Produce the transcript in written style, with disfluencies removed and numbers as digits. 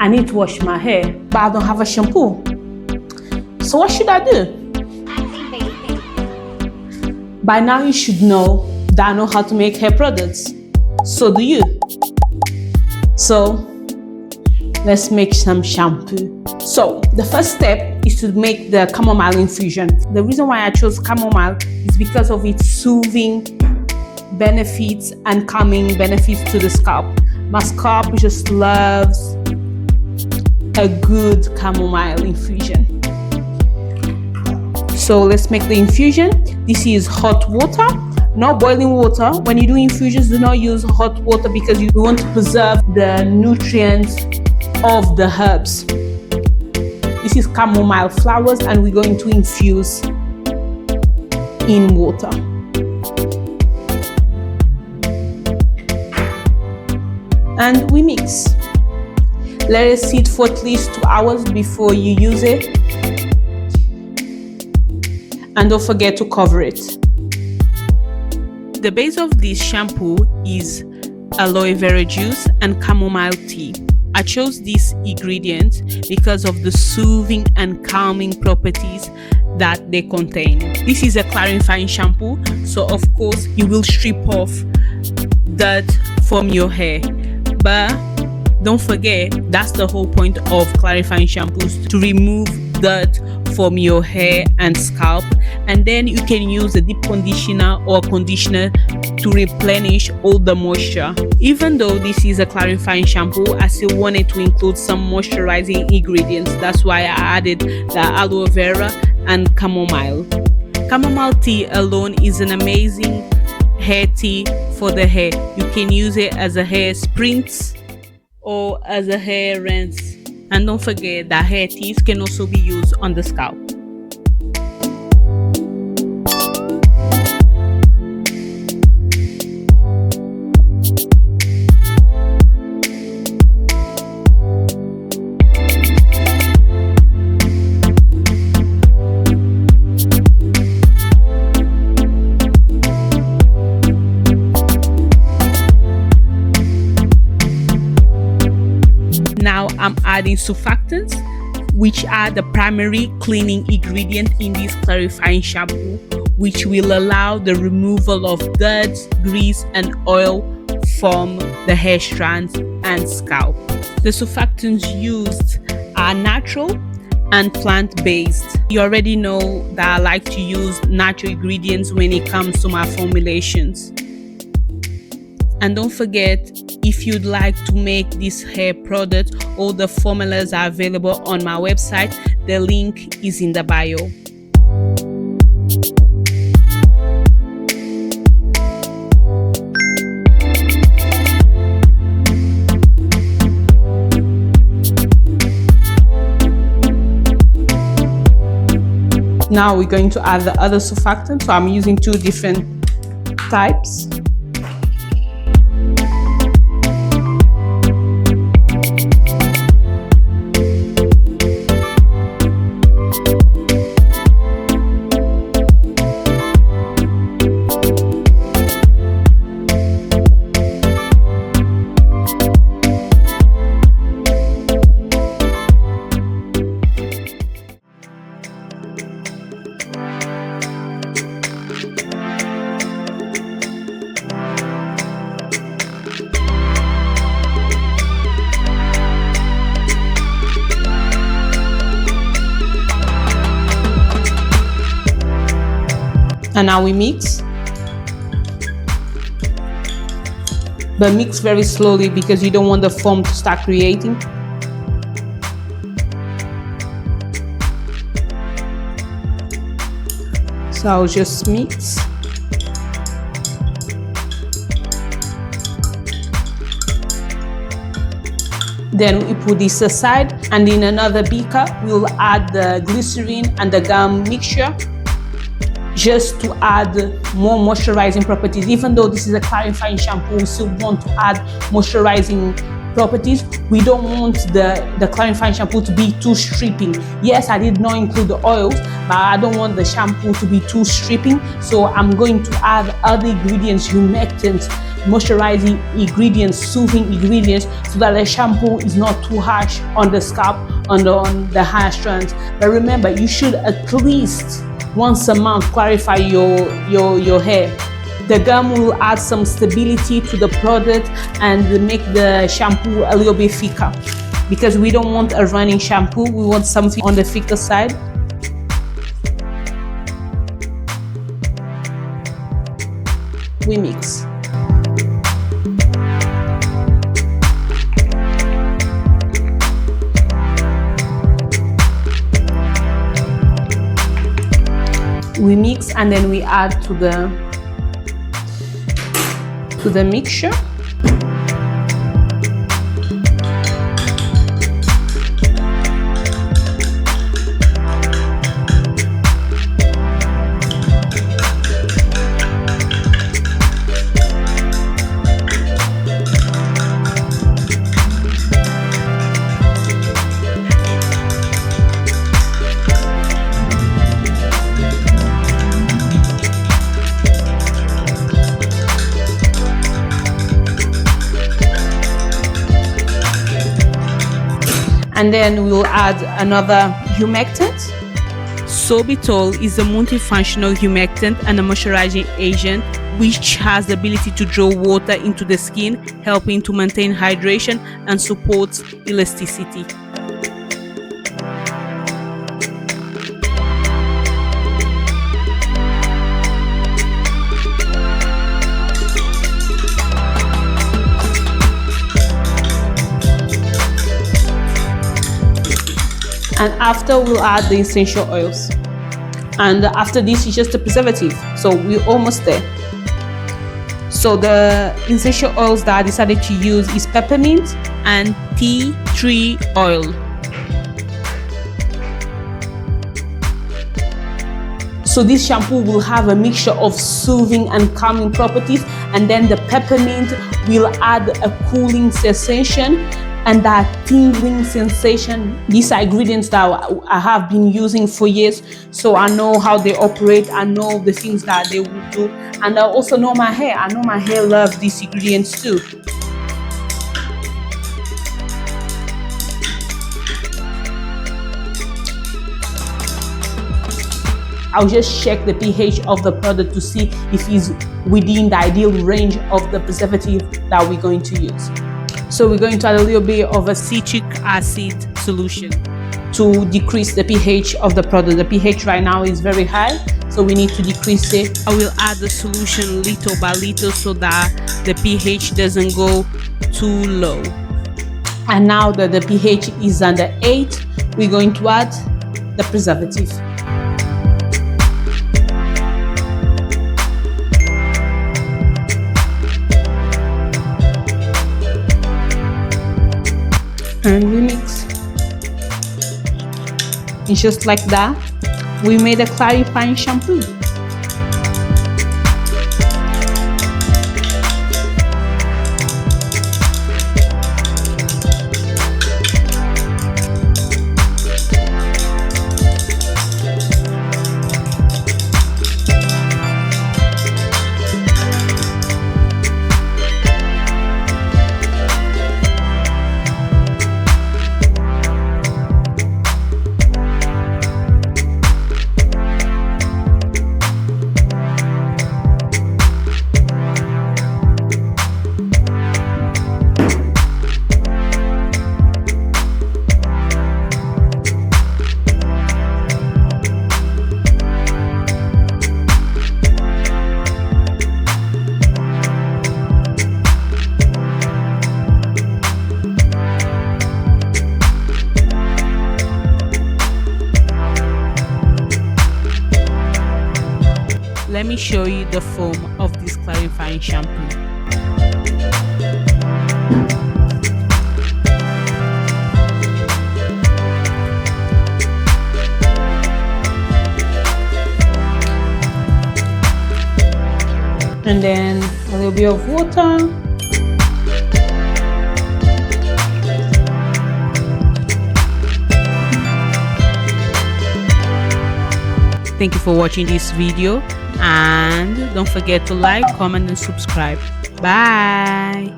I need to wash my hair, but I don't have a shampoo. So what should I do? By now you should know that I know how to make hair products. So do you. So let's make some shampoo. So the first step is to make the chamomile infusion. The reason why I chose chamomile is because of its soothing benefits and calming benefits to the scalp. My scalp just loves a good chamomile infusion. So let's make the infusion. This is hot water, not boiling water. When you do infusions, do not use hot water because you want to preserve the nutrients of the herbs. This is chamomile flowers and we're going to infuse in water. And we mix. Let it sit for at least 2 hours before you use it. And don't forget to cover it. The base of this shampoo is aloe vera juice and chamomile tea. I chose these ingredients because of the soothing and calming properties that they contain. This is a clarifying shampoo, so of course you will strip off dirt from your hair. But don't forget, that's the whole point of clarifying shampoos, to remove dirt from your hair and scalp, and then you can use a deep conditioner or conditioner to replenish all the moisture. Even though this is a clarifying shampoo, I still wanted to include some moisturizing ingredients. That's why I added the aloe vera and chamomile. Chamomile tea alone is an amazing hair tea for the hair. You can use it as a hair spritz or as a hair rinse. And don't forget that hair teas can also be used on the scalp. Now I'm adding surfactants, which are the primary cleaning ingredient in this clarifying shampoo, which will allow the removal of dirt, grease and oil from the hair strands and scalp. The surfactants used are natural and plant-based. You already know that I like to use natural ingredients when it comes to my formulations. And don't forget, if you'd like to make this hair product, all the formulas are available on my website. The link is in the bio. Now we're going to add the other surfactant. So I'm using 2 different types. And now we mix, but mix very slowly because you don't want the foam to start creating. So I'll just mix. Then we put this aside, and in another beaker we'll add the glycerin and the gum mixture, just to add more moisturizing properties. Even though this is a clarifying shampoo, we still want to add moisturizing properties. We don't want the clarifying shampoo to be too stripping. Yes, I did not include the oils, but I don't want the shampoo to be too stripping. So I'm going to add other ingredients, humectants, moisturizing ingredients, soothing ingredients, so that the shampoo is not too harsh on the scalp, on the hair strands. But remember, you should at least once a month clarify your hair. The gum will add some stability to the product and make the shampoo a little bit thicker, because we don't want a running shampoo, we want something on the thicker side. We mix. We mix and then we add to the mixture. And then we'll add another humectant. Sorbitol is a multifunctional humectant and a moisturizing agent which has the ability to draw water into the skin, helping to maintain hydration and supports elasticity. And after we'll add the essential oils, and after this is just a preservative, so we're almost there. So the essential oils that I decided to use is peppermint and tea tree oil. So this shampoo will have a mixture of soothing and calming properties, and then the peppermint will add a cooling sensation and that tingling sensation. These are ingredients that I have been using for years, so I know how they operate, I know the things that they will do, and I also know my hair. I know my hair loves these ingredients too. I'll just check the pH of the product to see if it's within the ideal range of the preservative that we're going to use. So we're going to add a little bit of a citric acid solution to decrease the pH of the product. The pH right now is very high, so we need to decrease it. I will add the solution little by little so that the pH doesn't go too low. And now that the pH is under 8, we're going to add the preservative. And we mix. And just like that, we made a clarifying shampoo. Let me show you the foam of this clarifying shampoo. And then a little bit of water. Thank you for watching this video, and don't forget to like, comment, and subscribe. Bye.